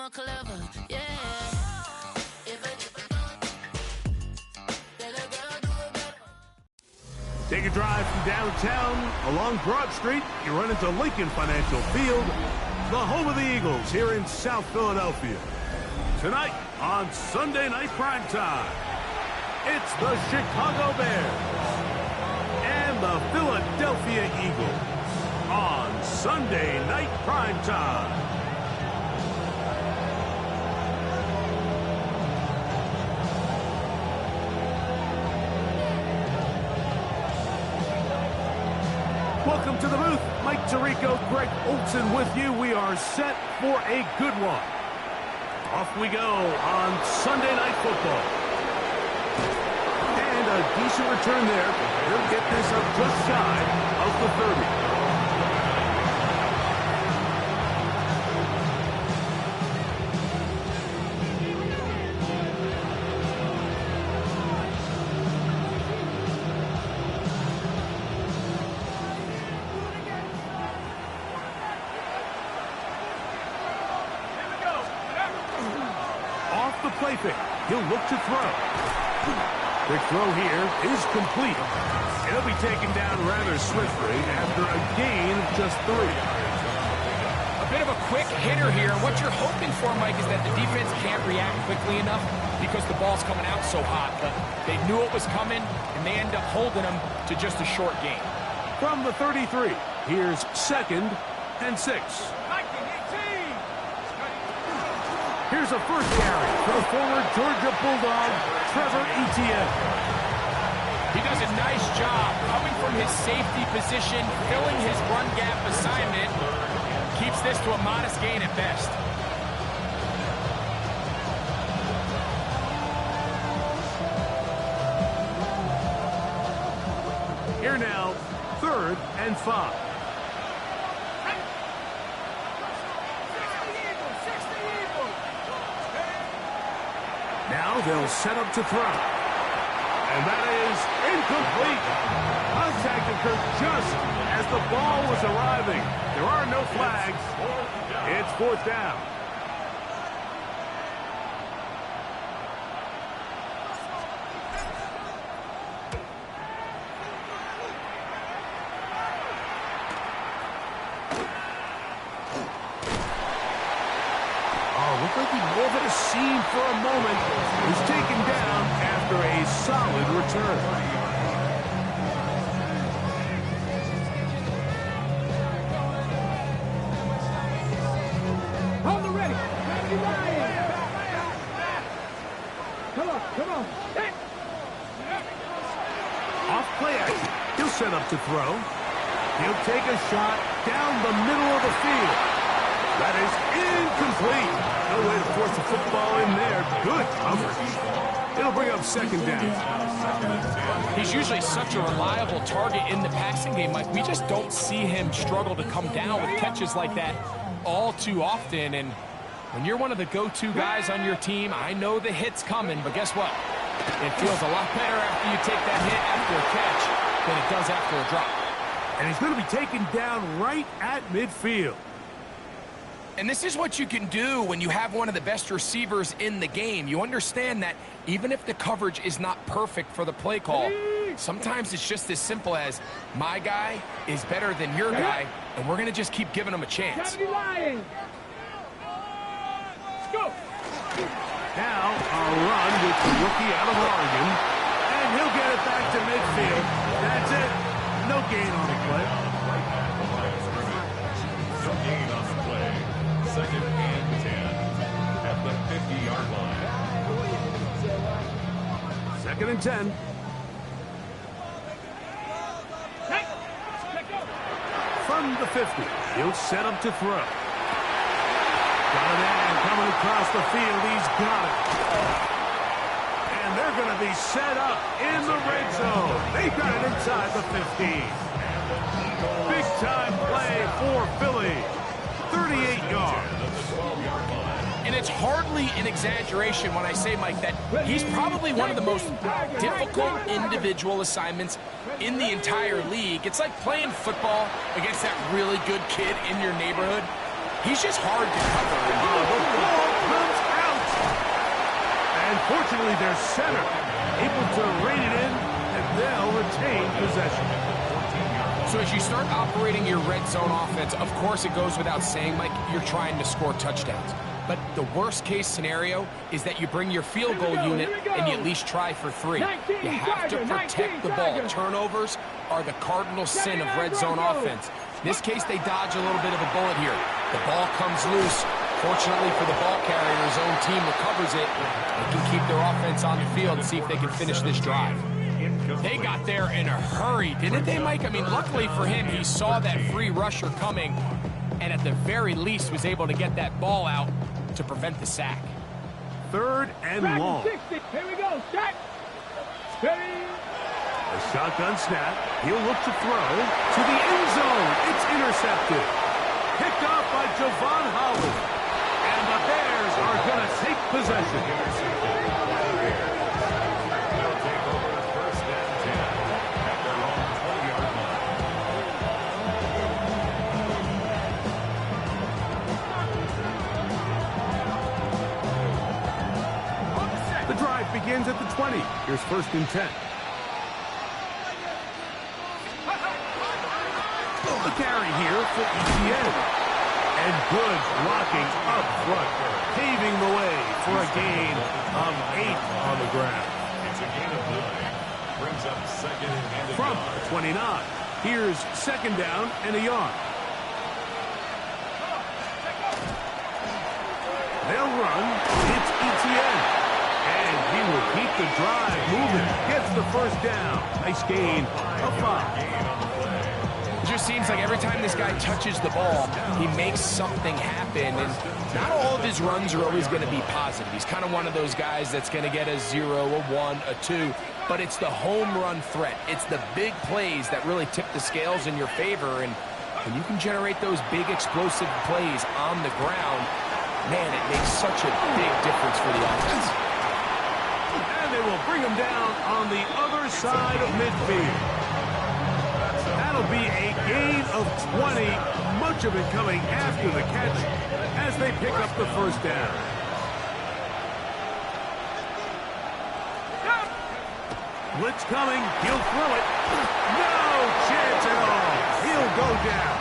more clever, yeah. Take a drive from downtown along Broad Street. You run into Lincoln Financial Field, the home of the Eagles here in South Philadelphia. Tonight on Sunday Night Primetime, it's the Chicago Bears and the Philadelphia Eagles on Sunday Night Primetime. Welcome to the booth. Mike Tirico, Greg Olson with you. We are set for a good one. Off we go on Sunday Night Football. And a decent return there. He'll get this up just shy of the 30. Play fake. He'll look to throw. The throw here is complete. It'll be taken down rather swiftly after a gain of just 3. A bit of a quick hitter here. What you're hoping for, Mike, is that the defense can't react quickly enough because the ball's coming out so hot. But they knew it was coming, and they end up holding them to just a short gain. From the 33, here's 2nd and 6. Here's a first carry for the former Georgia Bulldog, Trevor Etienne. He does a nice job coming from his safety position, filling his run gap assignment. Keeps this to a modest gain at best. Here now, 3rd and 5. Now they'll set up to throw. And that is incomplete. Contact occurred just as the ball was arriving. There are no flags. It's 4th down. Looked like he wove at a seam for a moment. He was taken down after a solid return. On the ready. Ryan. Come on. Off play action. He'll set up to throw. He'll take a shot down the middle of the field. That is incomplete. No way to force the football in there. Good coverage. It'll bring up 2nd down. He's usually such a reliable target in the passing game, Mike. We just don't see him struggle to come down with catches like that all too often. And when you're one of the go-to guys on your team, I know the hit's coming, but guess what? It feels a lot better after you take that hit after a catch than it does after a drop. And he's going to be taken down right at midfield. And this is what you can do when you have one of the best receivers in the game. You understand that even if the coverage is not perfect for the play call, sometimes it's just as simple as my guy is better than your guy, and we're going to just keep giving him a chance. Let's go. Now a run with the rookie out of Oregon, and he'll get it back to midfield. That's it. No gain on the play. No gain on the play. 2nd and 10 at the 50-yard line. 2nd and 10. From the 50, he'll set up to throw. Got a man coming across the field. He's got it. And they're going to be set up in the red zone. They've got it inside the 15. Big-time play for Philly. 38 yards. And it's hardly an exaggeration when I say, Mike, that he's probably one of the most difficult individual assignments in the entire league. It's like playing football against that really good kid in your neighborhood. He's just hard to cover. The ball comes out. And fortunately, their center able to rein it in, and they'll retain possession. So as you start operating your red zone offense, of course it goes without saying, Mike, you're trying to score touchdowns. But the worst case scenario is that you bring your field goal unit and you at least try for 3. You have to protect the ball. Turnovers are the cardinal sin of red zone offense. In this case, they dodge a little bit of a bullet here. The ball comes loose. Fortunately for the ball carrier, his own team recovers it. They can keep their offense on the field and see if they can finish this drive. They got there in a hurry, didn't they, Mike? I mean, luckily for him, he saw that free rusher coming and at the very least was able to get that ball out to prevent the sack. 3rd and long. Here we go. Set. Steady. A shotgun snap. He'll look to throw to the end zone. It's intercepted. Picked off by Javon Holland. And the Bears are going to take possession. They'll take over 1st and 10 at their own 20-yard line. The drive begins at the 20. Here's 1st and 10. The carry here for ETN. And good blocking up front, paving the way for a gain of 8 on the ground. It's a gain of 9. Brings up 2nd and a From yard. 29. Here's 2nd down and a yard. They'll run. It's ETN. And he will keep the drive moving. Gets the 1st down. Nice gain of 5. It just seems like every time this guy touches the ball, he makes something happen. And not all of his runs are always going to be positive. He's kind of one of those guys that's going to get a 0, a 1, a 2. But it's the home run threat. It's the big plays that really tip the scales in your favor. And when you can generate those big explosive plays on the ground, man, it makes such a big difference for the offense. And they will bring him down on the other side of midfield. That'll be a gain of 20, much of it coming after the catch as they pick up the 1st down. Blitz coming, he'll throw it. No chance at all. He'll go down.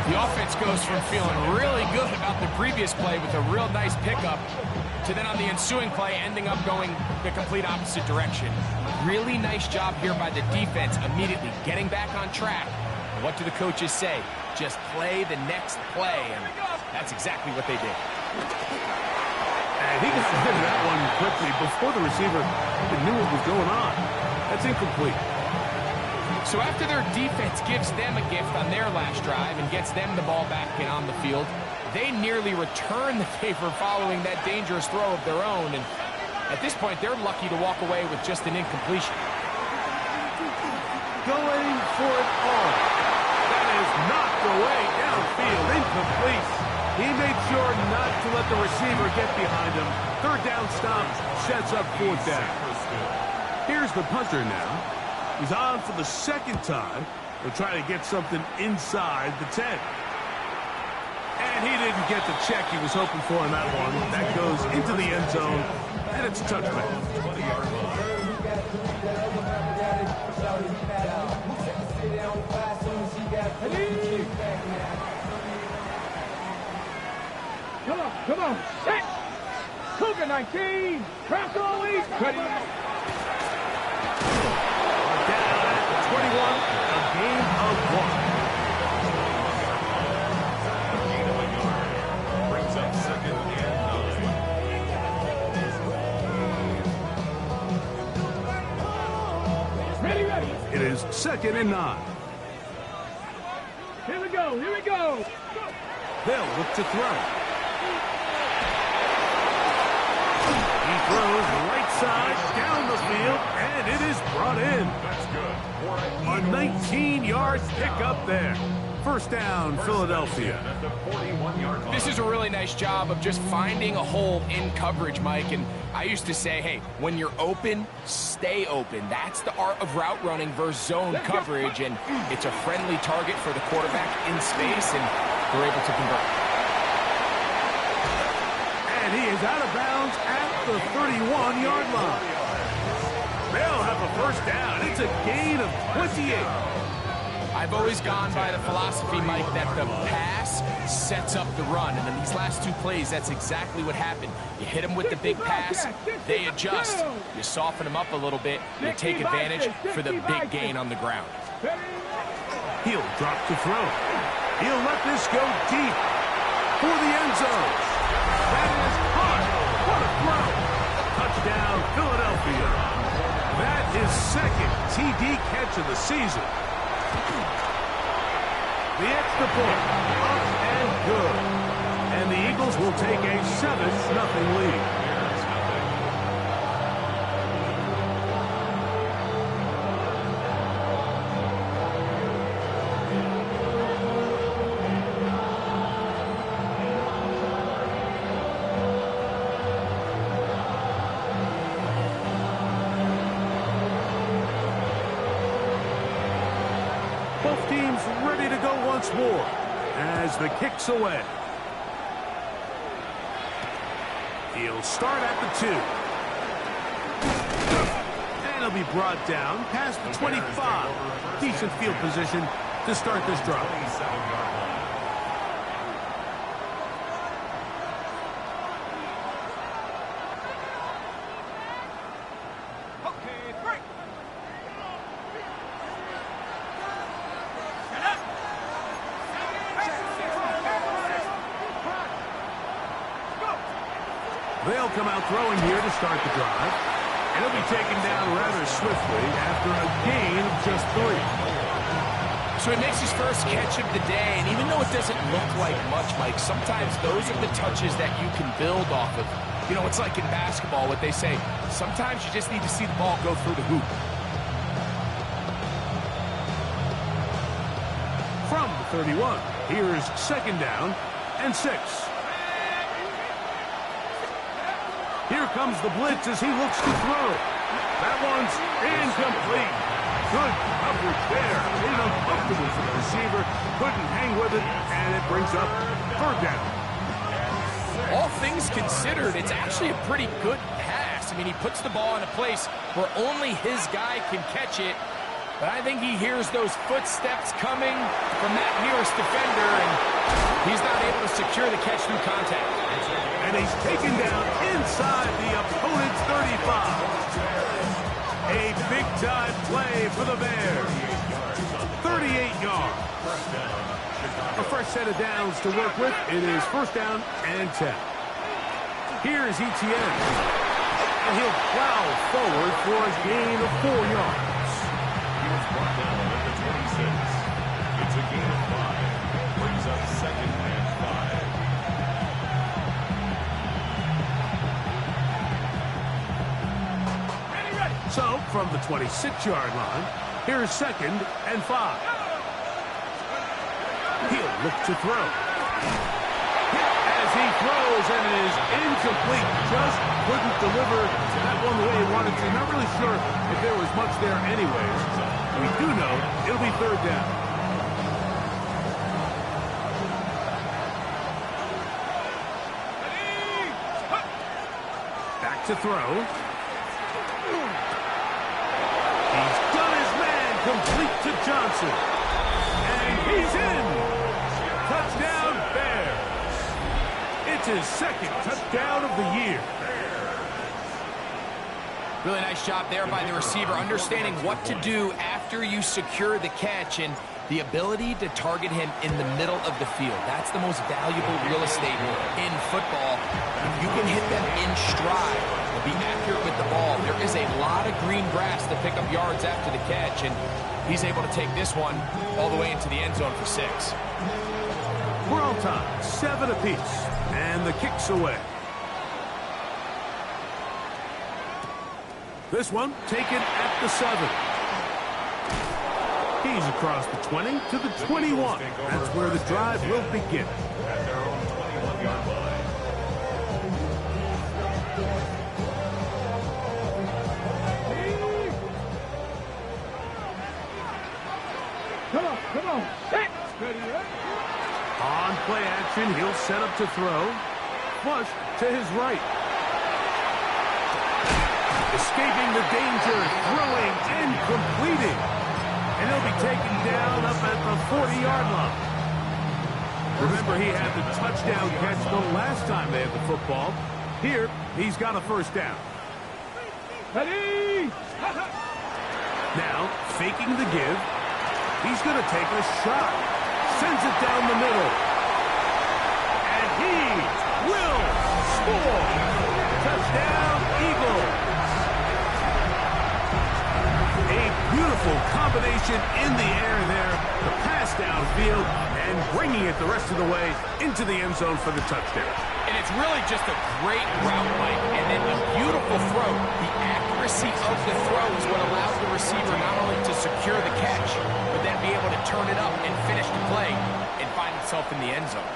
The offense goes from feeling really good about the previous play with a real nice pickup to then on the ensuing play ending up going the complete opposite direction. Really nice job here by the defense immediately getting back on track. And what do the coaches say? Just play the next play, and that's exactly what they did. And he got rid of that one quickly before the receiver knew what was going on. That's incomplete. So after their defense gives them a gift on their last drive and gets them the ball back and on the field, they nearly return the favor following that dangerous throw of their own. And at this point, they're lucky to walk away with just an incompletion. Going for it all. That is knocked away downfield, incomplete. He made sure not to let the receiver get behind him. 3rd down stop sets up 4th down. Here's the punter now. He's on for the 2nd time. He'll try to get something inside the 10. And he didn't get the check he was hoping for on that one. That goes into the end zone, and it's a touchback. 20-yard line. Come on. Set. Cougar 19. Cross all week. Ready. Down at 21, a gain of 1. Gain of a yard. Brings up 2nd and 9. Ready. It is 2nd and 9. Here we go. They'll look to throw. He throws right side down the field, and it is brought in. That's good. A 19-yard pickup there. 1st down, Philadelphia. At the 41-yard line. This is a really nice job of just finding a hole in coverage, Mike. And I used to say, hey, when you're open, stay open. That's the art of route running versus zone coverage. And it's a friendly target for the quarterback in space. And they're able to convert. And he is out of bounds at the 31-yard line. They'll have a first down. It's a gain of 28. I've always gone by the philosophy, Mike, that the pass sets up the run. And in these last two plays, that's exactly what happened. You hit them with the big pass, they adjust. You soften them up a little bit, you take advantage for the big gain on the ground. He'll drop to throw. He'll let this go deep for the end zone. That is hard. What a throw. Touchdown, Philadelphia. That is second TD catch of the season. The extra point, up and good. And the Eagles will take a 7-0 lead. Both teams ready to go once more as the kick's away. He'll start at the 2. And he'll be brought down past the 25. Decent field position to start this drive. They'll come out throwing here to start the drive. And he'll be taken down rather swiftly after a gain of just 3. So he makes his first catch of the day, and even though it doesn't look like much, Mike, sometimes those are the touches that you can build off of. You know, it's like in basketball, what they say, sometimes you just need to see the ball go through the hoop. From the 31, here's second down and 6. Here comes the blitz as he looks to throw. That one's incomplete. Good coverage there. Made it uncomfortable for the receiver. Couldn't hang with it, and it brings up third down. All things considered, it's actually a pretty good pass. I mean, he puts the ball in a place where only his guy can catch it. But I think he hears those footsteps coming from that nearest defender, and he's not able to secure the catch through contact. And he's taken down inside the opponent's 35. A big-time play for the Bears. 38 yards. A fresh set of downs to work with. It is first down and 10. Here's Etienne. And he'll plow forward for a gain of 4 yards. He was brought down at the 26. It's a gain of 5. Brings up second and 5. So, from the 26-yard line, here's second and 5. He'll look to throw. As he throws, and it is incomplete. Just couldn't deliver that one the way he wanted to. Not really sure if there was much there anyways. We do know it'll be third down. Back to throw. He's done his man, complete to Johnson. And he's in. Touchdown, Bears. It's his second touchdown of the year. Really nice job there by the receiver, understanding what to do after you secure the catch and the ability to target him in the middle of the field. That's the most valuable real estate in football. If you can hit them in stride and be accurate with the ball, there is a lot of green grass to pick up yards after the catch, and he's able to take this one all the way into the end zone for 6. We're all tied, 7 apiece, and the kick's away. This one taken at the 7. He's across the 20 to the 21. That's where the drive will begin. At their own 21-yard line. Come on. Set. Steady, right? On play action, he'll set up to throw. Flush to his right. Escaping the danger, throwing and completing. And he'll be taken down up at the 40-yard line. Remember, he had the touchdown catch the last time they had the football. Here, he's got a first down. Ready? Now, faking the give. He's going to take a shot. Sends it down the middle. And he will score. Touchdown, Eagles. A beautiful combination in the air there. The pass downfield and bringing it the rest of the way into the end zone for the touchdown. And it's really just a great route, Mike, and then a beautiful throw. The accuracy of the throw is what allows the receiver not only to secure the catch, but then be able to turn it up and finish the play and find himself in the end zone.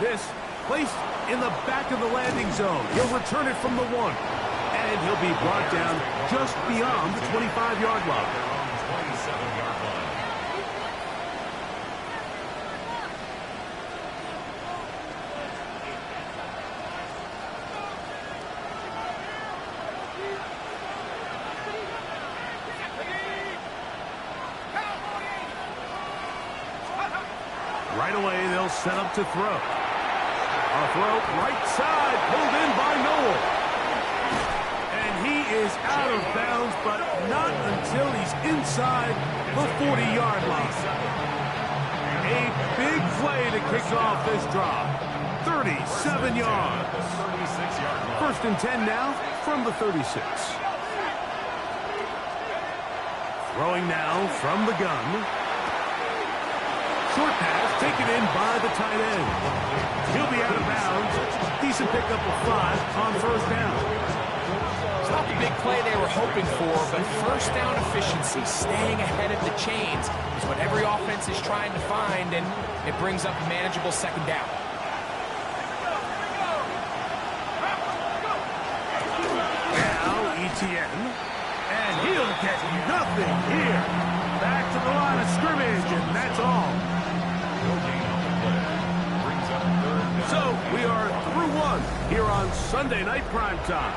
This placed in the back of the landing zone. He'll return it from the 1. And he'll be brought down just beyond the 25-yard line. On the 27-yard line. Right away, they'll set up to throw. A throw right side, pulled in by Noel. And he is out of bounds, but not until he's inside the 40-yard line. A big play to kick off this drive. 37 yards. First and 10 now from the 36. Throwing now from the gun. Short pass taken in by the tight end. He'll be out of bounds. Decent pickup of 5 on first down. It's not the big play they were hoping for, but first down efficiency, staying ahead of the chains, is what every offense is trying to find, and it brings up a manageable second down. Now Etienne, and he'll get nothing here. Back to the line of scrimmage, and that's all. So we are through 1 here on Sunday Night Primetime.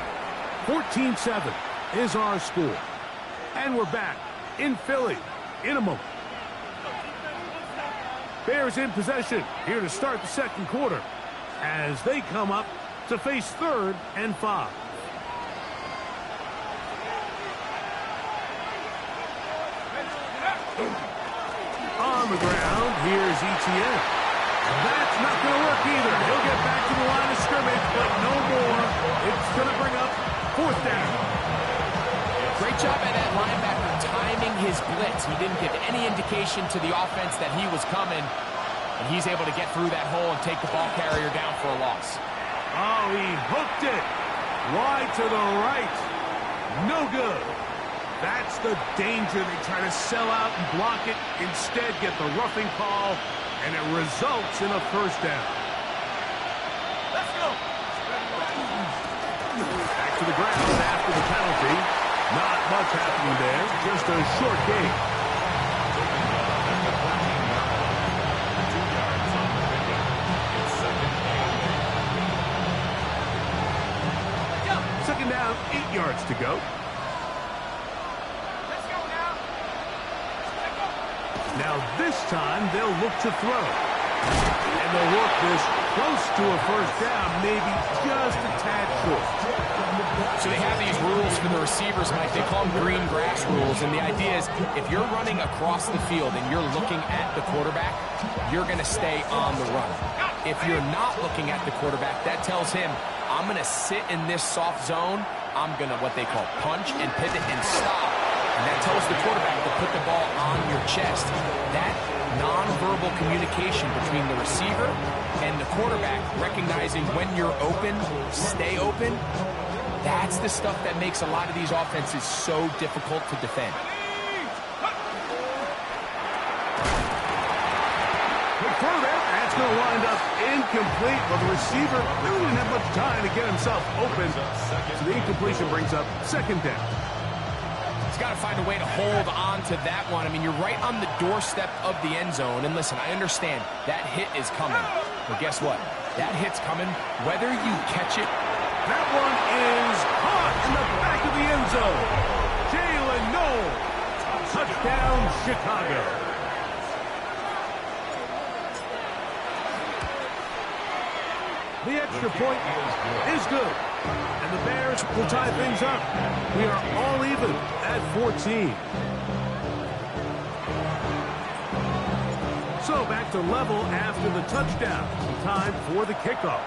14-7 is our score. And we're back in Philly in a moment. Bears in possession here to start the second quarter as they come up to face 3rd and 5. On the ground, here's Etienne. That's not going to work either. He'll get back to the line of scrimmage, but no more. It's going to bring up 4th down. Great job by that linebacker timing his blitz. He didn't give any indication to the offense that he was coming, and he's able to get through that hole and take the ball carrier down for a loss. Oh, he hooked it. Wide to the right. No good. That's the danger. They try to sell out and block it. Instead, get the roughing call, and it results in a first down. Let's go. Back to the ground after the penalty. Not much happening there. Just a short gain. Second down, 8 yards to go. Now this time they'll look to throw. And they'll work this close to a first down, maybe just a tad short. So they have these rules for the receivers, Mike. They call them green grass rules. And the idea is if you're running across the field and you're looking at the quarterback, you're going to stay on the run. If you're not looking at the quarterback, that tells him, I'm going to sit in this soft zone. I'm going to what they call punch and pivot and stop. And that tells the quarterback to put the ball on your chest. That nonverbal communication between the receiver and the quarterback, recognizing when you're open, stay open, that's the stuff that makes a lot of these offenses so difficult to defend. Look further, that's going to wind up incomplete. Well, the receiver really didn't have much time to get himself open. So the incompletion brings up second down. He's got to find a way to hold on to that one. I mean, you're right on the doorstep of the end zone. And listen, I understand that hit is coming. But guess what? That hit's coming whether you catch it. That one is caught in the back of the end zone. Jalen Noel. Touchdown, Chicago. The extra point is good. And the Bears will tie things up. We are all even at 14. So back to level after the touchdown. Time for the kickoff.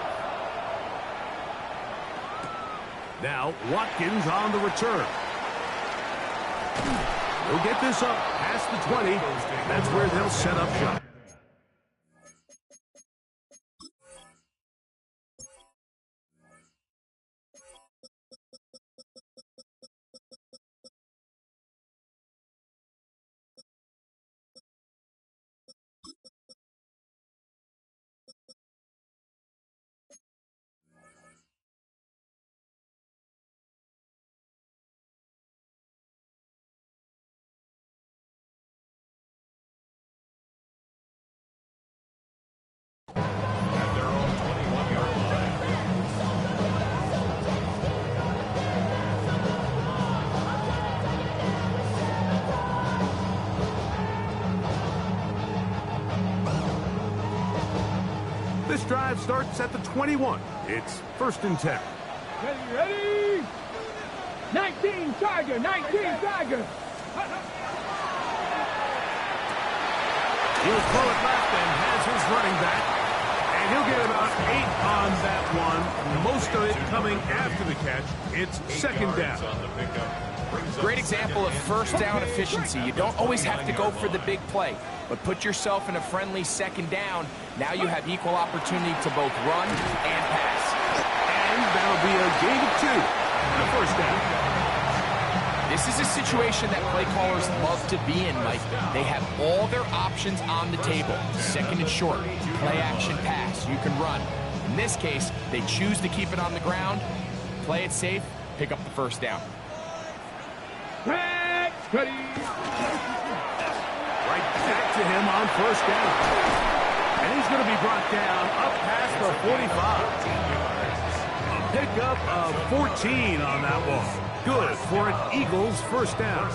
Now Watkins on the return. He'll get this up past the 20. That's where they'll set up shop. This drive starts at the 21. It's 1st and 10. Ready? 19 Tiger, 19 Tiger. He'll throw it left and has his running back. And he'll get about 8 on that one. Most of it coming after the catch. It's 2nd down. Great example of first down efficiency. You don't always have to go for the big play, but put yourself in a friendly 2nd down. Now you have equal opportunity to both run and pass. And that'll be a gain of 2. The 1st down. This is a situation that play callers love to be in, Mike. They have all their options on the table. 2nd and short, play action pass, you can run. In this case, they choose to keep it on the ground, play it safe, pick up the 1st down. Ready? Right back to him on 1st down. And he's going to be brought down up past the 45. A pickup of 14 on that one. Good for an Eagles 1st down.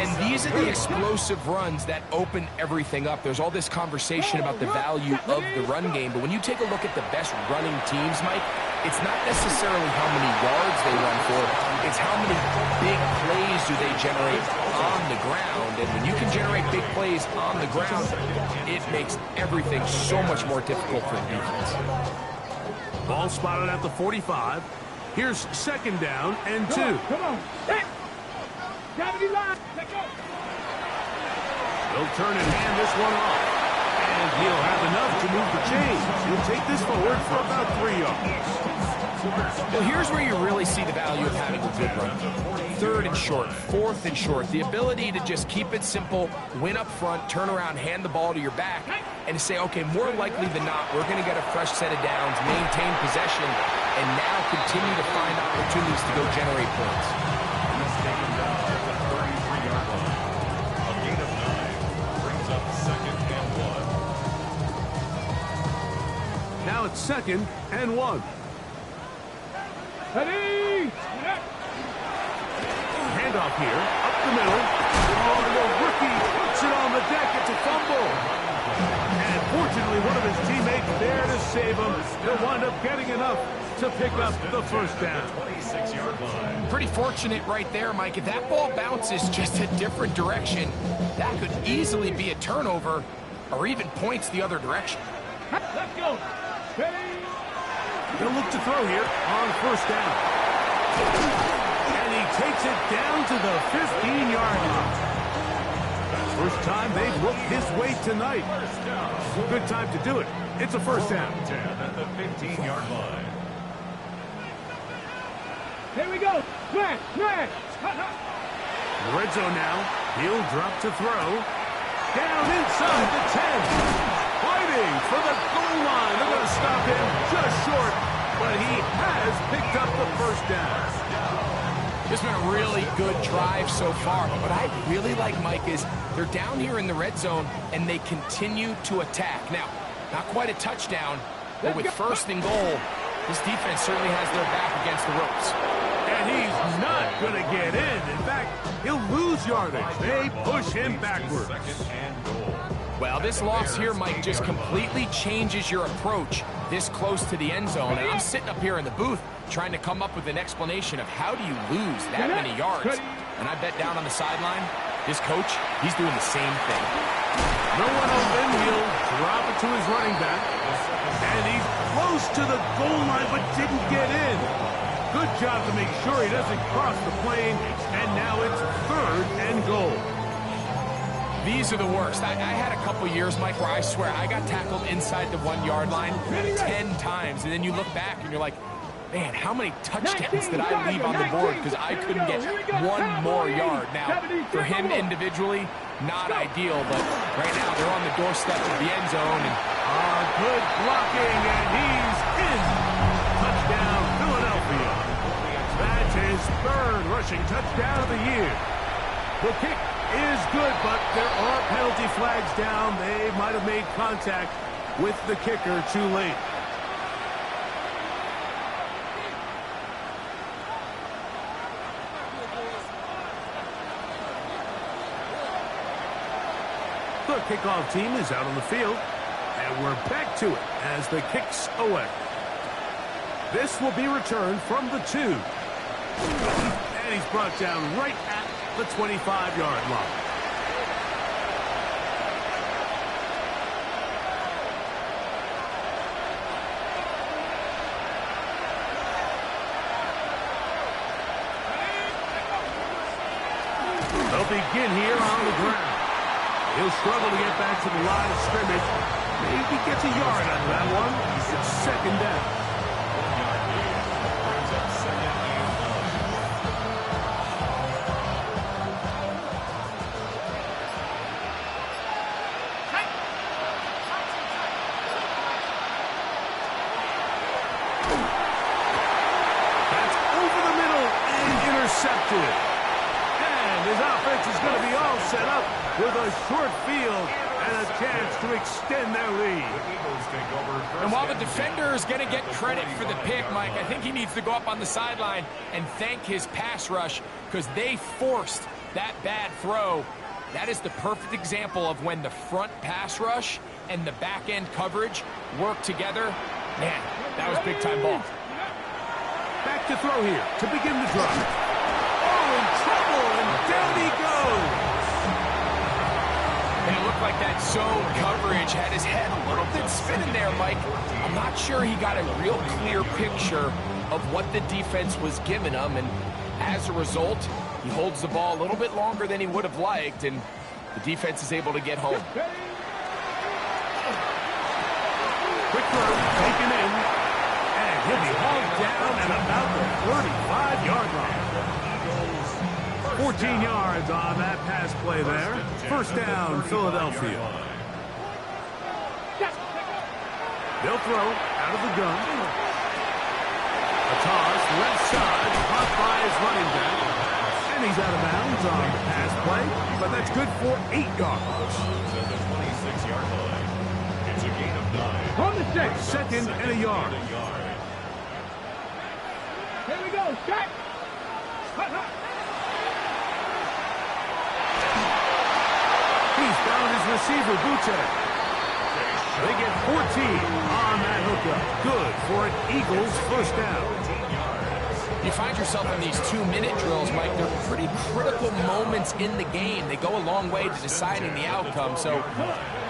And these are the explosive runs that open everything up. There's all this conversation about the value of the run game, but when you take a look at the best running teams, Mike, it's not necessarily how many yards they run for, it's how many big plays do they generate on the ground. And when you can generate big plays on the ground, it makes everything so much more difficult for the defense. Ball spotted at the 45. Here's 2nd down and 2. Come on. Gravity line. Let go. He'll turn and hand this one off. And he'll have enough to move the chains. He'll take this forward for about 3 yards. Well, here's where you really see the value of having a good run. 3rd and short, 4th and short. The ability to just keep it simple, win up front, turn around, hand the ball to your back, and to say, okay, more likely than not, we're going to get a fresh set of downs, maintain possession, and now continue to find opportunities to go generate points. He's taken down at the 33-yard line. A gain of 9 brings up 2nd and 1. Now it's 2nd and 1. Ready? Handoff here, up the middle. Oh, the rookie puts it on the deck. It's a fumble. And fortunately, one of his teammates there to save him. He'll wind up getting enough to pick up the 1st down. 26-yard line. Pretty fortunate right there, Mike. If that ball bounces just a different direction, that could easily be a turnover or even points the other direction. Let's go. Ready? He'll look to throw here on 1st down. And he takes it down to the 15-yard line. First time they've looked his way tonight. Good time to do it. It's a 1st down. 10 at the 15-yard line. Here we go. Smash, smash. The red zone now. He'll drop to throw. Down inside the 10. Fighting for the goal line. They're going to stop him just short, but he has picked up the 1st down. It's been a really good drive so far. But what I really like, Mike, is they're down here in the red zone, and they continue to attack. Now, not quite a touchdown, but with first and goal, this defense certainly has their back against the ropes. And he's not going to get in. In fact, he'll lose yardage. They push him backwards. Second and goal. Well, this loss here, Mike, just completely changes your approach this close to the end zone. And I'm sitting up here in the booth trying to come up with an explanation of how do you lose that many yards. And I bet down on the sideline, this coach, he's doing the same thing. No one open. He'll drop it to his running back. And he's close to the goal line but didn't get in. Good job to make sure he doesn't cross the plane. And now it's third and goal. These are the worst. I had a couple years, Mike, where I swear I got tackled inside the 1 yard line 10 times. And then you look back and you're like, man, how many touchdowns did I leave on the board because I couldn't get one more yard? Now, for him individually, not ideal, but right now they're on the doorstep of the end zone. And good blocking, and he's in. Touchdown, Philadelphia. That's his third rushing touchdown of the year. The kick is good, but there are penalty flags down. They might have made contact with the kicker too late. The kickoff team is out on the field, and we're back to it as the kick's away. This will be returned from the 2. And he's brought down right at the 25-yard line. They'll begin here on the ground. He'll struggle to get back to the line of scrimmage. Maybe gets a yard out of that one. It's second down. 1 yard gain. Brings up second and 1. That's over the middle and intercepted. And his offense is going to be all set up with a short field and a chance to extend their lead. And while the defender is going to get credit for the pick, Mike, I think he needs to go up on the sideline and thank his pass rush because they forced that bad throw. That is the perfect example of when the front pass rush and the back end coverage work together. Man, that was big-time ball. Back to throw here to begin the drive. Oh, in trouble, and down he goes. And it looked like that zone coverage had his head a little bit spinning there, Mike. I'm not sure he got a real clear picture of what the defense was giving him, and as a result, he holds the ball a little bit longer than he would have liked, and the defense is able to get home. Quick throw, taken in, and he'll be hauled down at about the 35-yard line. 14 yards on that pass play there. First down, Philadelphia. They'll throw out of the gun. A toss, left side, caught by his running back. And he's out of bounds on the pass play, but that's good for 8 yards. At the 26-yard line. It's a gain of 9. From the 6. Second and a yard. Here we go. Check. He's found his receiver, Buche. They get 14 on that hookup. Good for an Eagles first down. You find yourself in these 2-minute drills, Mike. They're pretty critical moments in the game. They go a long way to deciding the outcome. So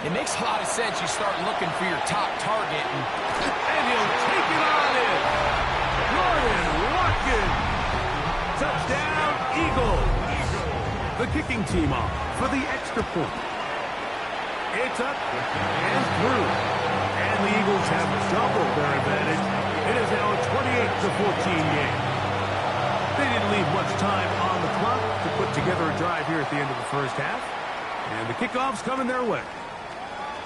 it makes a lot of sense. You start looking for your top target. And he'll take it on in. Jordan Watkins. Touchdown, Eagles. The kicking team off for the extra point. It's up and through. And the Eagles have doubled their advantage. It is now a 28-14 game. They didn't leave much time on the clock to put together a drive here at the end of the first half. And the kickoff's coming their way.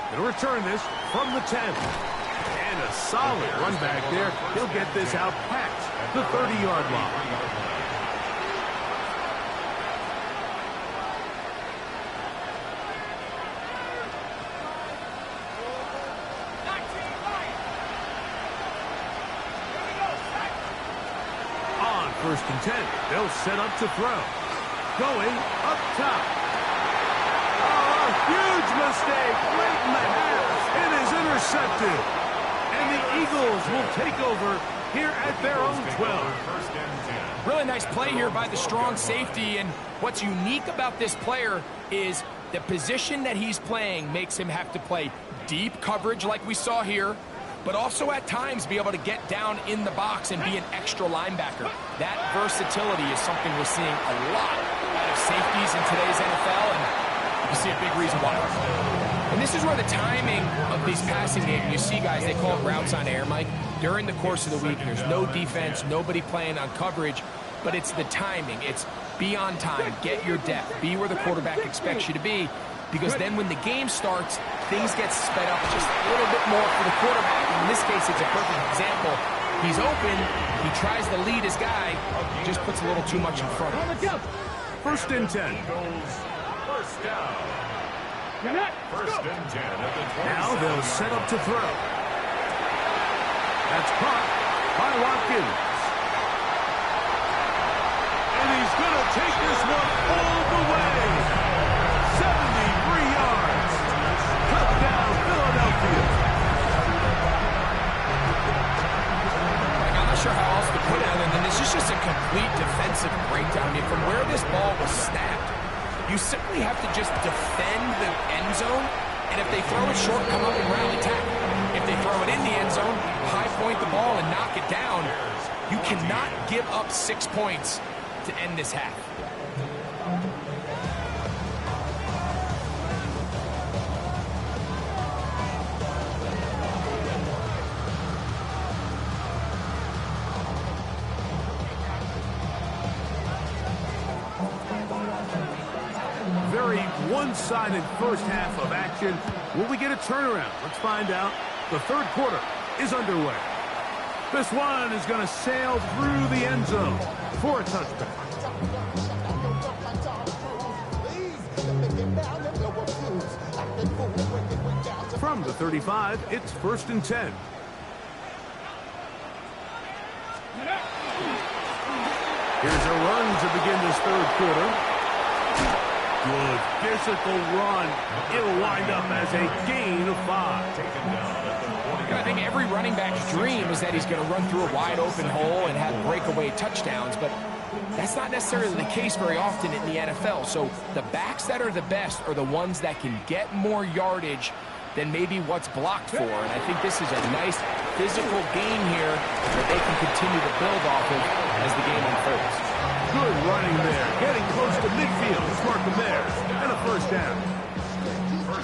They'll return this from the 10. And a solid run back there. He'll get this out past the 30-yard line. first and 10. They'll set up to throw. Going up top. Oh, a huge mistake late in the half. It is intercepted. And the Eagles will take over here at their own 12. Really nice play here by the strong safety, and what's unique about this player is the position that he's playing makes him have to play deep coverage like we saw here, but also at times be able to get down in the box and be an extra linebacker. That versatility is something we're seeing a lot out of safeties in today's NFL, and you see a big reason why. And this is where the timing of these passing games, you see guys, they call it routes on air, Mike. During the course of the week, there's no defense, nobody playing on coverage, but it's the timing. It's be on time, get your depth, be where the quarterback expects you to be, because then when the game starts, things get sped up just a little bit more for the quarterback. In this case, it's a perfect example. He's open, he tries to lead his guy, just puts a little too much in front of him. First and 10. First down. First and 10 at the 20. Now they'll set up to throw. That's caught by Watkins. And he's going to take this one all the way. 73 yards. Touchdown, Philadelphia. I'm not sure how else to put it other than this is just a complete defensive breakdown. I mean, from where this ball was snapped, you simply have to just defend the end zone, and if they throw it short, come up and rally tackle. If they throw it in the end zone, high point the ball and knock it down. You cannot give up 6 points to end this half. Very one-sided first half of action. Will we get a turnaround? Let's find out. The third quarter is underway. This one is going to sail through the end zone for a touchdown. From the 35, it's first and 10. Here's a run to begin this third quarter. Good physical run. It'll wind up as a gain of 5. I think every running back's dream is that he's going to run through a wide open hole and have breakaway touchdowns, but that's not necessarily the case very often in the NFL. So the backs that are the best are the ones that can get more yardage than maybe what's blocked for. And I think this is a nice physical gain here that they can continue to build off of as the game unfolds. Good running there. Getting close to midfield. Let's mark them there. And a first down.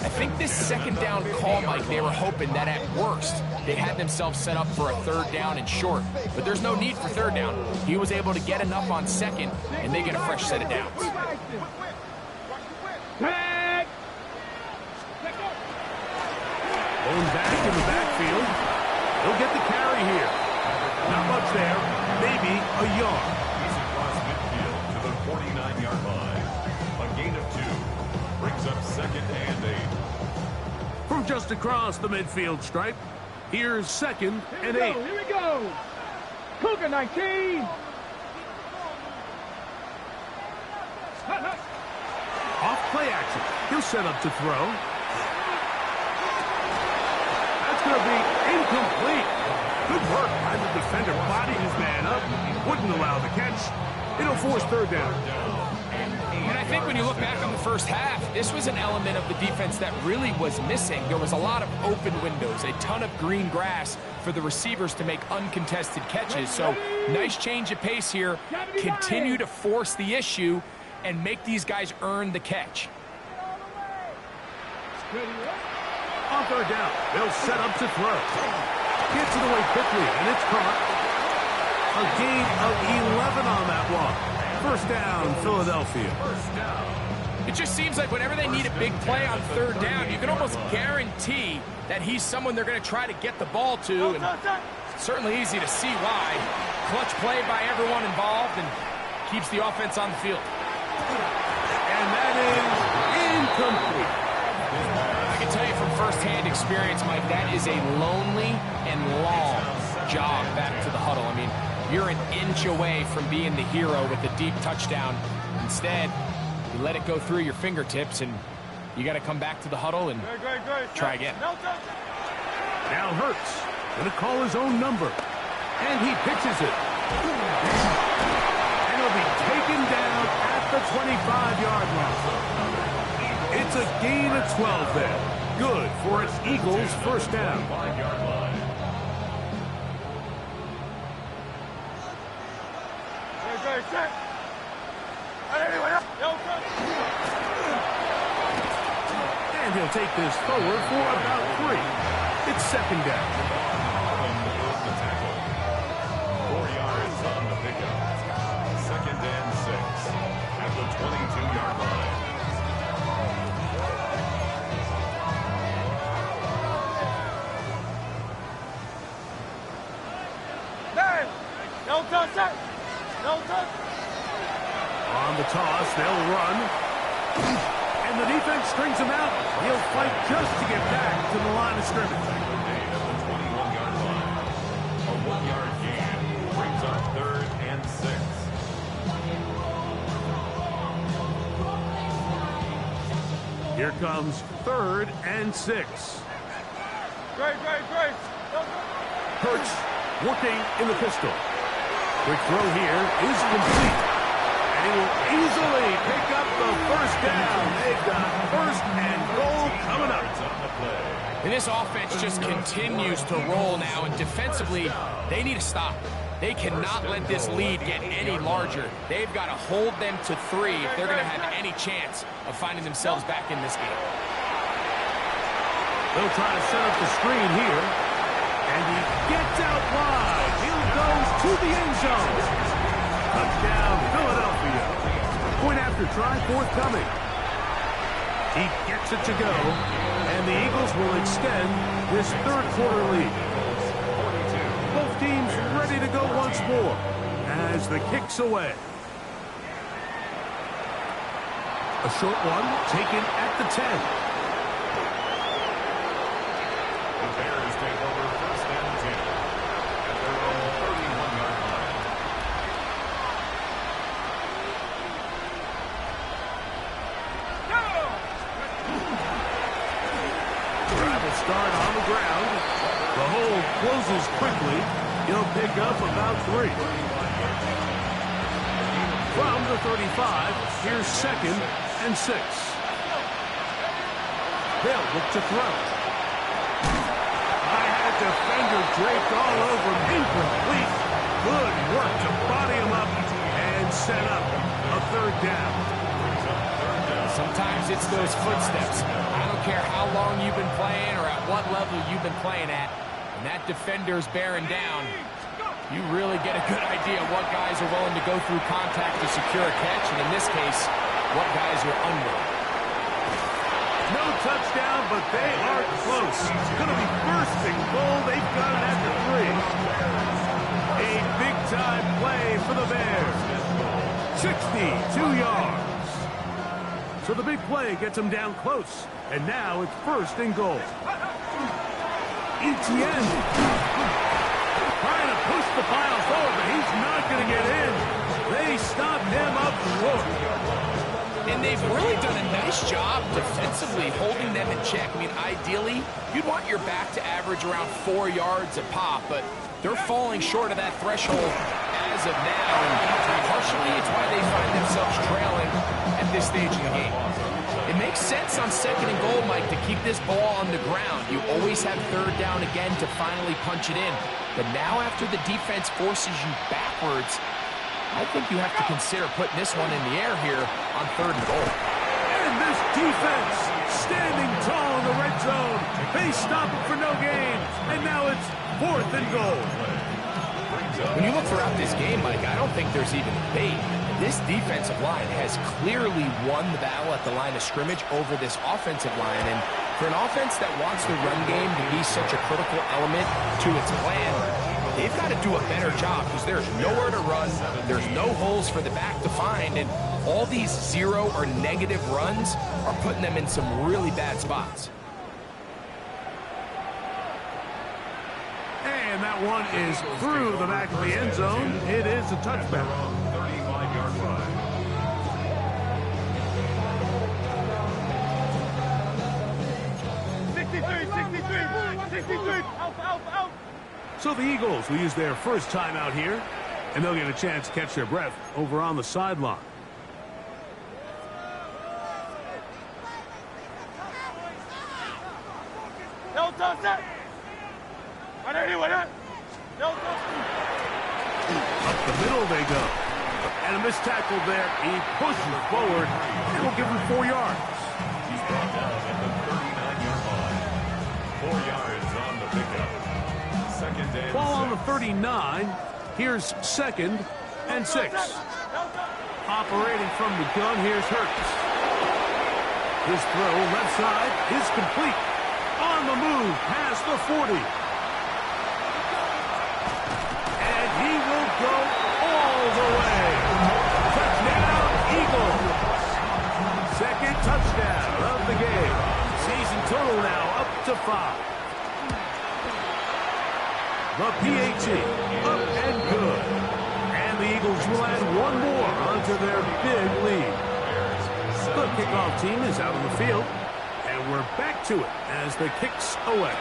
I think this second down call, Mike, they were hoping that at worst they had themselves set up for a third down and short. But there's no need for third down. He was able to get enough on second, and they get a fresh set of downs. Going back in the backfield. He'll get the carry here. Not much there. Maybe a yard. He's across midfield to the 49-yard line. A gain of 2. Brings up second and 8. From just across the midfield stripe, here's second and 8. Here we go. Cougar 19. Off play action. He'll set up to throw. That's going to be incomplete. Good work by the defender, bodied his man up, wouldn't allow the catch. It'll force third down. And I think when you look back on the first half, this was an element of the defense that really was missing. There was a lot of open windows, a ton of green grass for the receivers to make uncontested catches. So nice change of pace here. Continue to force the issue and make these guys earn the catch. On third down, they'll set up to throw. Gets it away quickly, and it's caught. A gain of 11 on that one. First down, Philadelphia. First down. It just seems like whenever they need a big play on third down, you can almost guarantee that he's someone they're going to try to get the ball to, and it's certainly easy to see why. Clutch play by everyone involved and keeps the offense on the field. And that is incomplete. I can tell you from firsthand experience, Mike, that is a lonely and long jog back to the huddle. I mean, you're an inch away from being the hero with a deep touchdown. Instead, you let it go through your fingertips, and you got to come back to the huddle and try again. Now Hurts going to call his own number, and he pitches it. And he'll be taken down at the 25-yard line. It's a gain of 12 there. Good for an Eagles first down. And he'll take this forward for about 3. It's second down. 4 yards on the pickup. Second and 6 at the 22-yard line. On the toss, they'll run. And the defense strings him out. He'll fight just to get back to the line of scrimmage. At the 21-yard line. A 1-yard gain brings up 3rd and 6. Here comes 3rd and 6. Hurts working in the pistol. Quick throw here is complete. And he will easily pick up the first down. They've got 1st and goal coming up. And this offense just continues to roll now, and defensively, they need to stop. They cannot let this lead get any larger. They've got to hold them to 3 if they're going to have any chance of finding themselves back in this game. They'll try to set up the screen here. And he gets out wide. He goes to the end zone. Touchdown, Philadelphia. Point after try forthcoming. He gets it to go. And the Eagles will extend this 3rd quarter lead. Both teams ready to go once more as the kick's away. A short one taken at the 10. The Bears take over 1st and 10 at their own 31-yard line. Travel start on the ground. The hold closes quickly. He'll pick up about 3. From the 35, here's 2nd and 6. They'll look to throw. Defender draped all over him. Incomplete. Good work to body him up and set up a 3rd down. Sometimes it's those footsteps. I don't care how long you've been playing or at what level you've been playing at. When that defender's bearing down, you really get a good idea what guys are willing to go through contact to secure a catch, and in this case, what guys are unwilling. No touchdown, but they are close. Going to be 1st and goal. They've got it after 3. A big-time play for the Bears. 62 yards. So the big play gets them down close. And now it's 1st and goal. Etienne trying to push the pile forward, but he's not going to get in. They stop him up short. And they've really done a nice job defensively holding them in check. I mean, ideally, you'd want your back to average around 4 yards a pop, but they're falling short of that threshold as of now. And partially, it's why they find themselves trailing at this stage of the game. It makes sense on 2nd and goal, Mike, to keep this ball on the ground. You always have 3rd down again to finally punch it in. But now after the defense forces you backwards, I think you have to consider putting this one in the air here on 3rd and goal. And this defense standing tall in the red zone. They stop it for no gain. And now it's 4th and goal. When you look throughout this game, Mike, I don't think there's even a debate. This defensive line has clearly won the battle at the line of scrimmage over this offensive line. And for an offense that wants the run game to be such a critical element to its plan, they've got to do a better job because there's nowhere to run, there's no holes for the back to find, and all these 0 or negative runs are putting them in some really bad spots. And And that one is through the back of the end zone. It is a touchback. 35-yard line. So the Eagles will use their first timeout here, and they'll get a chance to catch their breath over on the sideline. Up the middle they go. And a missed tackle there. He pushes forward. It will give him 4 yards. He's brought down at the 39-yard line. 4 yards on the pickup. Second and Ball on 6. the 39. Here's 2nd and 6. Operating from the gun, here's Hurts. His throw left side is complete. On the move past the 40. And he will go all the way. Touchdown, Eagles. Second touchdown of the game. Season total now up to 5. The PAT up and good. And the Eagles will add one more onto their big lead. The kickoff team is out on the field. And we're back to it as the kicks away.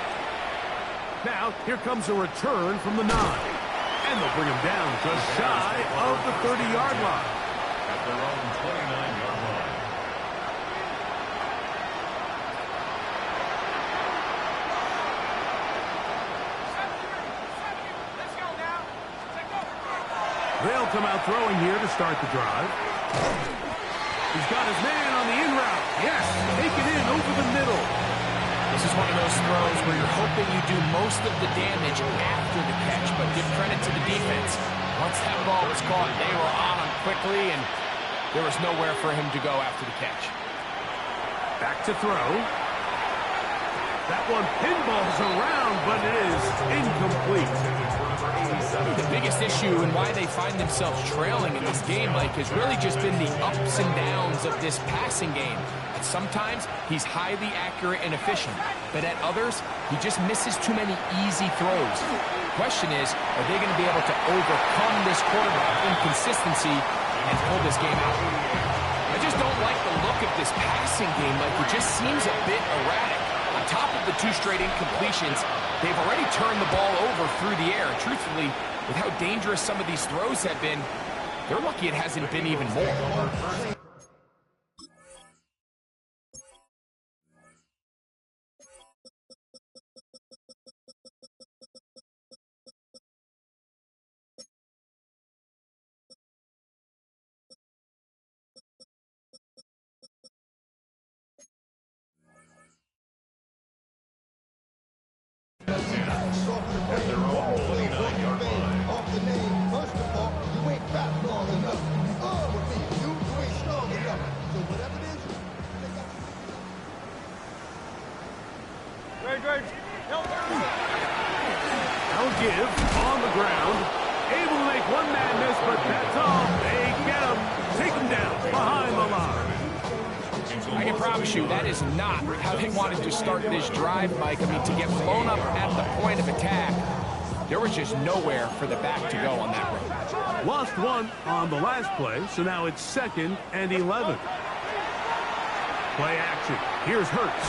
Now, here comes a return from the 9. And they'll bring him down just shy of the 30-yard line. At their own 29-yard line. They'll come out throwing here to start the drive. He's got his man on the in route. Yes, take it in over the middle. This is one of those throws where you're hoping you do most of the damage after the catch, but give credit to the defense. Once that ball was caught, they were on him quickly, and there was nowhere for him to go after the catch. Back to throw. That one pinballs around, but it is incomplete. The biggest issue and why they find themselves trailing in this game, Mike, has really just been the ups and downs of this passing game. And sometimes he's highly accurate and efficient, but at others, he just misses too many easy throws. The question is, are they going to be able to overcome this quarterback inconsistency and pull this game out? I just don't like the look of this passing game, Mike. It just seems a bit erratic. On top of the 2 straight incompletions, they've already turned the ball over through the air. Truthfully, with how dangerous some of these throws have been, they're lucky it hasn't been even more. At their own 29-yard line. Off the name, first of all, you ain't fast long enough. With me, you ain't strong enough. So whatever it is, Now give on the ground. Able to make one man miss, but that's all. They get him. Take him down behind the line. I can promise you that is not how they wanted to start this drive, Mike. I mean, to get blown up at the point of attack, there was just nowhere for the back to go on that road. Lost one on the last play, so now it's 2nd and 11. Play action. Here's Hurts.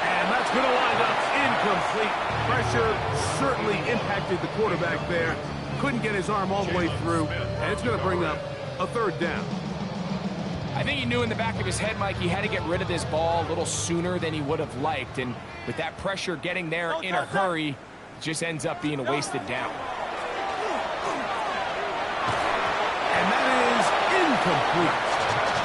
And that's going to wind up incomplete. Pressure certainly impacted the quarterback there. Couldn't get his arm all the way through, and it's going to bring up a 3rd down. I think he knew in the back of his head, Mike, he had to get rid of this ball a little sooner than he would have liked. And with that pressure getting there in a hurry, it just ends up being a wasted down. And that is incomplete.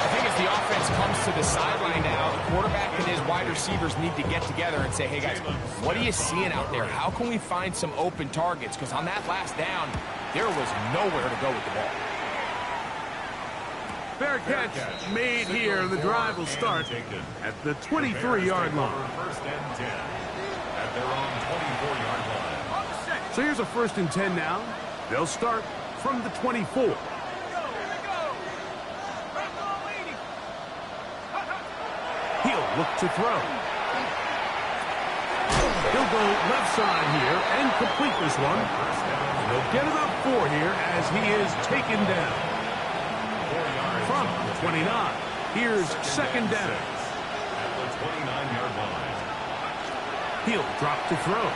I think as the offense comes to the sideline now, the quarterback and his wide receivers need to get together and say, hey, guys, what are you seeing out there? How can we find some open targets? Because on that last down, there was nowhere to go with the ball. Fair catch made here. The drive will start at the 23-yard line. First and 10. At their own 24-yard line. So here's a 1st and 10 now. They'll start from the 24. He'll look to throw. He'll go left side here and complete this one. And he'll get about 4 here as he is taken down. From the 29, here's second down. At the 29-yard line. He'll drop to throw.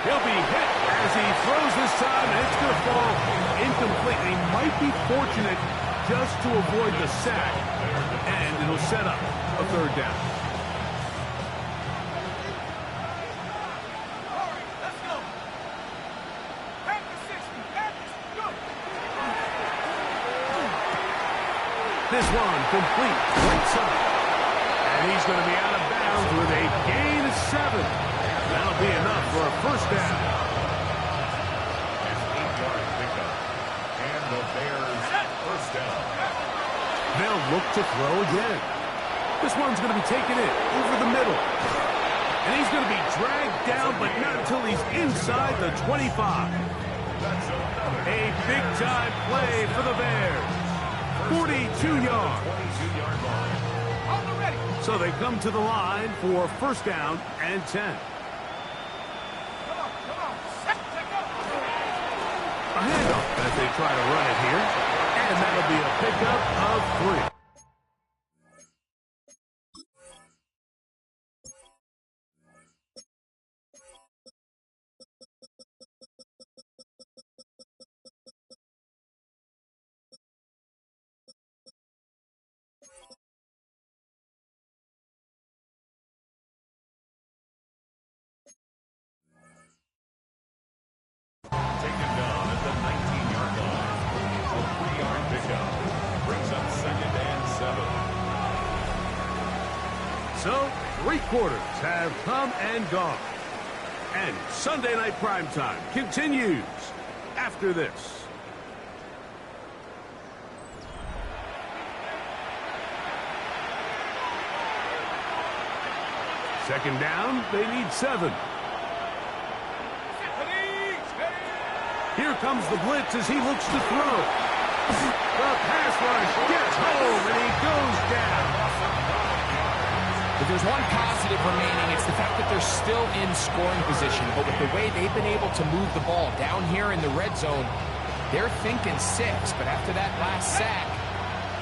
He'll be hit as he throws this time, and it's going to fall incomplete. He might be fortunate just to avoid the sack, and it'll set up a third down. This one complete right side. And he's going to be out of bounds with a gain of 7. That'll be enough for a first down. His 8-yard pickup. And the Bears first down. They'll look to throw again. This one's going to be taken in over the middle. And he's going to be dragged down, but not until he's inside the 25. A big-time play for the Bears. 42 yards. 22-yard line. So they come to the line for first down and 10. A handoff as they try to run it here. And that'll be a pickup of 3. Taken down at the 19-yard line. A 3-yard pickup. Brings up second and 7. So, 3 quarters have come and gone. And Sunday Night Primetime continues after this. Second down, they need 7. Here comes the blitz as he looks to throw. The pass rush gets home, and he goes down. If there's one positive remaining, it's the fact that they're still in scoring position. But with the way they've been able to move the ball down here in the red zone, they're thinking 6. But after that last sack,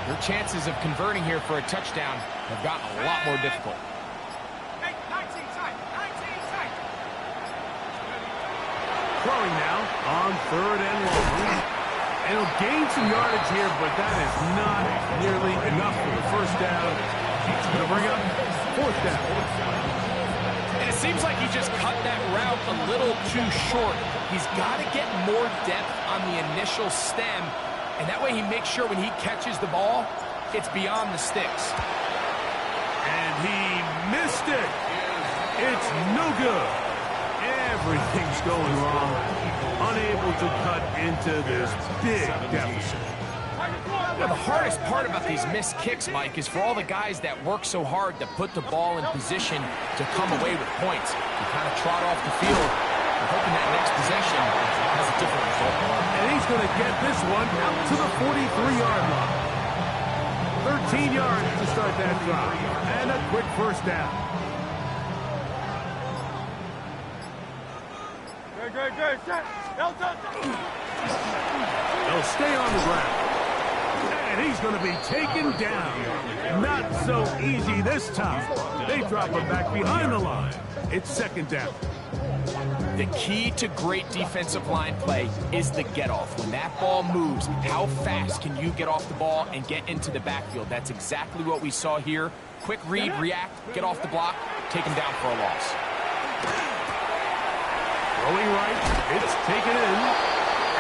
their chances of converting here for a touchdown have gotten a lot more difficult. Throwing now on 3rd and long. And he'll gain some yardage here, but that is not nearly enough for the first down. He's going to bring up 4th down. And it seems like he just cut that route a little too short. He's got to get more depth on the initial stem, and that way he makes sure when he catches the ball, it's beyond the sticks. And he missed it. It's no good. Everything's going wrong. Unable to cut into this big deficit. Now, the hardest part about these missed kicks, Mike, is for all the guys that work so hard to put the ball in position to come away with points. You kind of trot off the field, and hoping that next possession has a different result. And he's going to get this one out to the 43-yard line. 13 yards to start that drive. And a quick first down. They'll stay on the ground. And he's going to be taken down. Not so easy this time. They drop him back behind the line. It's second down. The key to great defensive line play is the get-off. When that ball moves, how fast can you get off the ball and get into the backfield? That's exactly what we saw here. Quick read, react, get off the block, take him down for a loss. Throwing right, it's taken in,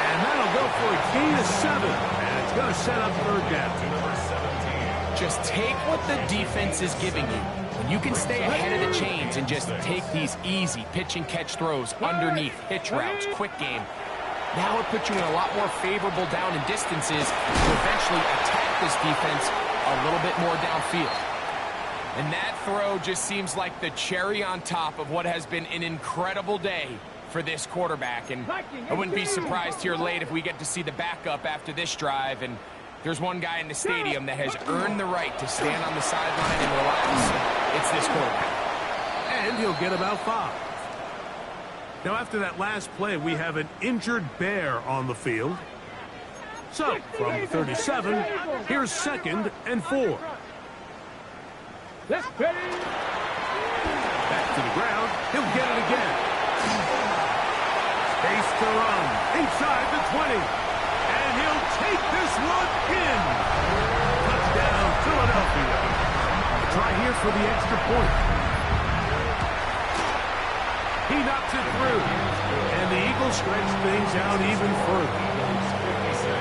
and that'll go for a gain of 7, and it's going to set up third down. To number 17. Just take what the defense is giving you. When you can stay ahead of the chains and just take these easy pitch and catch throws underneath, hitch routes, quick game, now it puts you in a lot more favorable down and distances to eventually attack this defense a little bit more downfield. And that throw just seems like the cherry on top of what has been an incredible day for this quarterback. And I wouldn't be surprised here late if we get to see the backup after this drive. And there's one guy in the stadium that has earned the right to stand on the sideline and relax. It's this quarterback. And he'll get about 5. Now, after that last play, we have an injured Bear on the field. So, from the 37, here's 2nd and 4. Let's play. Back to the ground. He'll get it again. Space to run. Inside the 20. And he'll take this one in. Touchdown, Philadelphia. Try here for the extra point. He knocks it through. And the Eagles stretch things out even further. 56.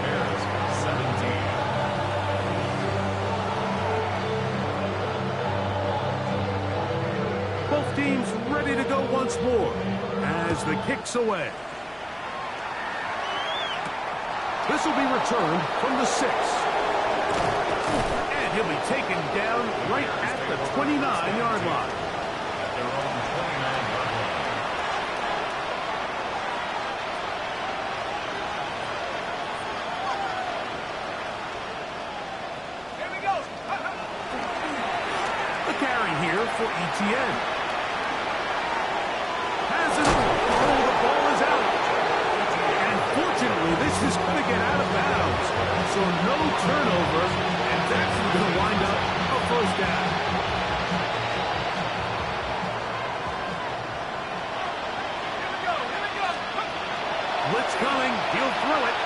Bears 17. Both teams ready to go once more as the kick's away. This will be returned from the 6. And he'll be taken down right at the 29-yard line. At their own 29-yard line. Here we go. The carry here for ETN. Has it. Oh, the ball is out. And fortunately, this is going to get out of bounds. So no turnover, and that's going to wind up a first down. Blitz coming. He'll throw it.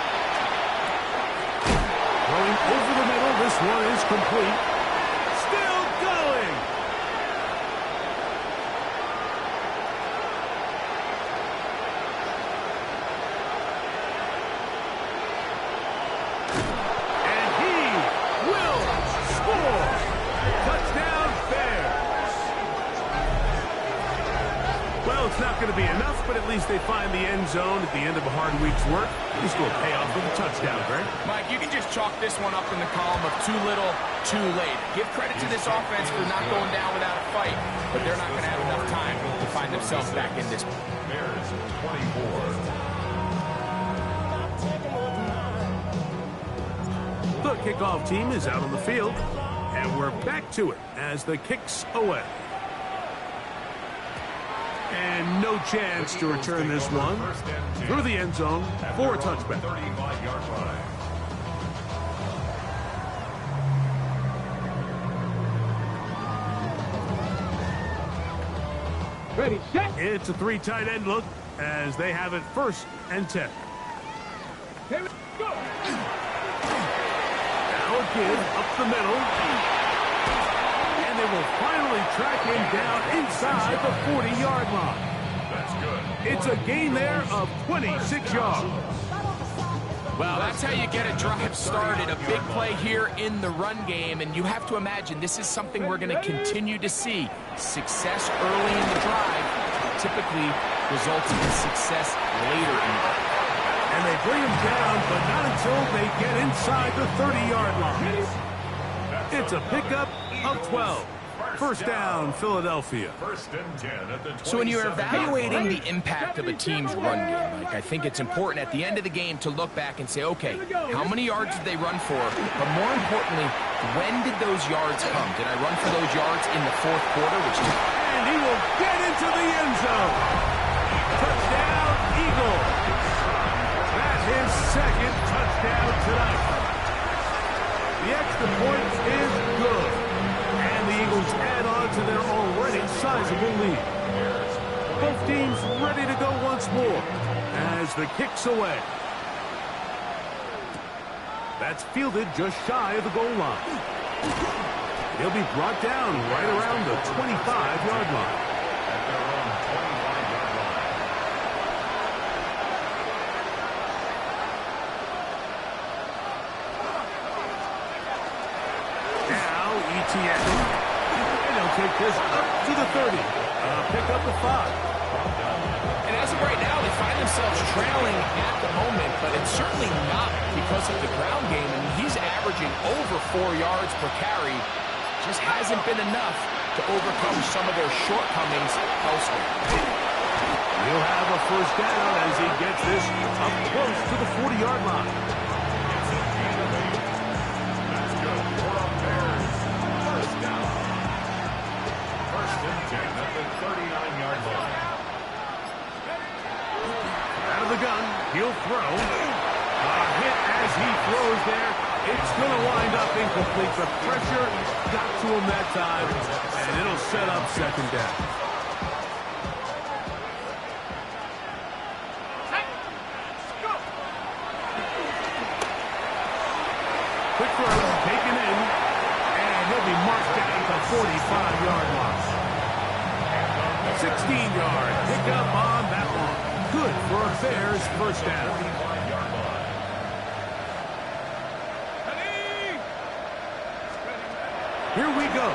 Throwing over the middle. This one is complete. Still going. And he will score. Touchdown, Bears. Well, it's not going to be enough, but at least they find the end zone at the end of a hard week's work. This will pay off with a touchdown, Greg. Mike, you can just chalk this one up in the column of too little, too late. Give credit to this offense for not going down without a fight, but they're not going to have enough time to find themselves back in this. Bears 24. The kickoff team is out on the field, and we're back to it as the kick's away. And no chance to return this one through the end zone for a touchback. 35-yard line. Ready, set. It's a 3 tight end look as they have it 1st and 10. Here we go. Now a give up the middle. And they will finally track him down inside the 40-yard line. That's good. It's a gain there of 26 yards. Well, that's how you get a drive started. A big play here in the run game, and you have to imagine this is something we're going to continue to see. Success early in the drive typically results in success later in the drive. And they bring him down, but not until they get inside the 30-yard line. It's a pickup of 12. First down, Philadelphia. 1st and 10 at the 27. So when you're evaluating the impact of a team's run game, I think it's important at the end of the game to look back and say, okay, how many yards did they run for? But more importantly, when did those yards come? Did I run for those yards in the 4th quarter? And he will get into the end zone. Touchdown, Eagles. That's his 2nd touchdown tonight. The extra point is good. And the Eagles add on to their already sizable lead. Both teams ready to go once more as the kick's away. That's fielded just shy of the goal line. He'll be brought down right around the 25-yard line. At their own 25-yard line. Now ETN. And he'll take this up to the 30. Pick up the 5. And as of right now, they find themselves trailing at the moment, but it's certainly not because of the ground game. I mean, he's averaging over 4 yards per carry. Just hasn't been enough to overcome some of their shortcomings elsewhere. He'll have a first down as he gets this up close to the 40-yard line. That's good for a Bears. First down. 1st and 10 at the 39-yard line. the gun. He'll throw. A hit as he throws there. It's going to wind up incomplete. The pressure got to him that time, and it'll set up second down. Quick throw, taken in, and he'll be marked down at the 45-yard line. 16-yard pickup on that one. Good for a Bears first down. Here we go.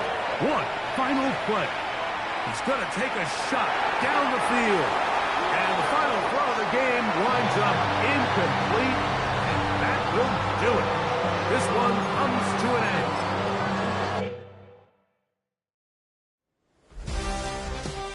One final play. He's going to take a shot down the field. And the final throw of the game winds up incomplete. And that will do it. This one comes to an end.